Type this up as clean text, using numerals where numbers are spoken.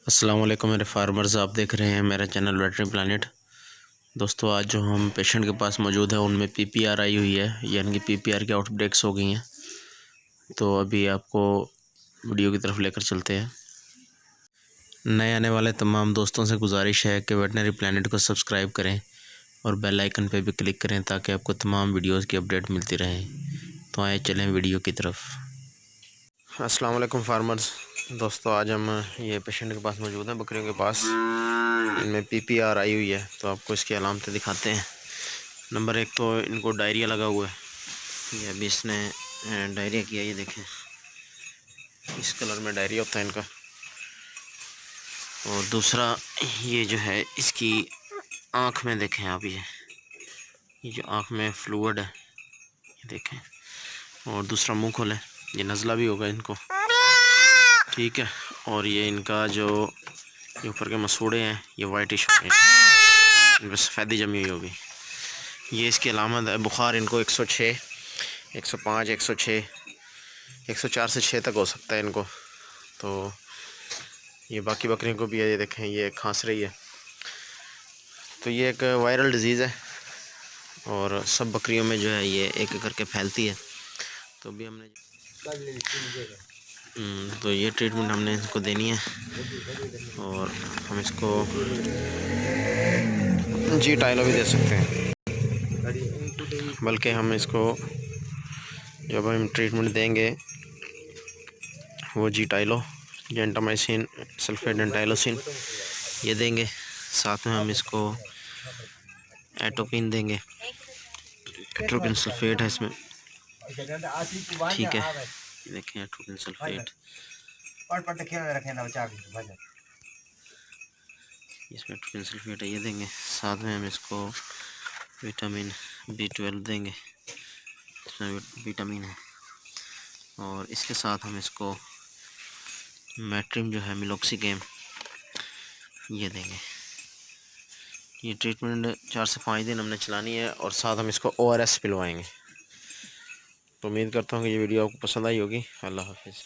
अस्सलाम वालेकुम मेरे फार्मर्स, आप देख रहे हैं मेरा चैनल वेटरनरी प्लानिट। दोस्तों, आज जो हम पेशेंट के पास मौजूद है उनमें पीपीआर आई हुई है, यानी कि पीपीआर की आउटब्रेक्स हो गई हैं। तो अभी आपको वीडियो की तरफ लेकर चलते हैं। नए आने वाले तमाम दोस्तों से गुजारिश है कि वेटरनरी प्लानिट को सब्सक्राइब करें और बेल आइकन पर भी क्लिक करें ताकि आपको तमाम वीडियोज़ की अपडेट मिलती रहे। तो आए चलें वीडियो की तरफ। अस्सलाम वालेकुम फार्मर्स। दोस्तों, आज हम ये पेशेंट के पास मौजूद हैं, बकरियों के पास। इनमें पीपीआर आई हुई है, तो आपको इसकी अलामतें दिखाते हैं। नंबर एक तो इनको डायरिया लगा हुआ है। ये अभी इसने डायरिया किया, ये देखें, इस कलर में डायरिया होता है इनका। और दूसरा ये जो है इसकी आँख में देखें आप, ये जो आँख में फ्लूइड है, ये देखें। और दूसरा मुँह खोलें, ये नज़ला भी होगा इनको, ठीक है। और ये इनका जो ये ऊपर के मसूड़े हैं ये वाइटिश हो गए, इन पर सफ़ेदी जमी हुई होगी। ये इसकी अलामत है। बुखार इनको 106, 105, 106, 104 से 6 तक हो सकता है इनको। तो ये बाकी बकरियों को भी है, ये देखें, ये खांस रही है। तो ये एक वायरल डिज़ीज़ है और सब बकरियों में जो है ये एक एक करके फैलती है। तो भी हमने तो ये ट्रीटमेंट हमने इसको देनी है। और हम इसको जी टाइलो भी दे सकते हैं, बल्कि हम इसको जब हम ट्रीटमेंट देंगे वो जी टाइलो, जेंटामाइसिन, सल्फेट एंटाइलोसिन ये देंगे। साथ में हम इसको एटोपिन देंगे, एट्रोपिन सल्फेट है इसमें, ठीक है। देखें एट्रोपिन सल्फेट, इसमें एट्रोपिन सल्फेट है, ये देंगे। साथ में हम इसको विटामिन B12 देंगे, इसमें विटामिन है। और इसके साथ हम इसको मैट्रिम जो है, मिलोक्सीगेम, ये देंगे। ये ट्रीटमेंट 4 से 5 दिन हमने चलानी है और साथ हम इसको ORS पिलवाएंगे। तो उम्मीद करता हूँ कि ये वीडियो आपको पसंद आई होगी। अल्लाह हाफिज़।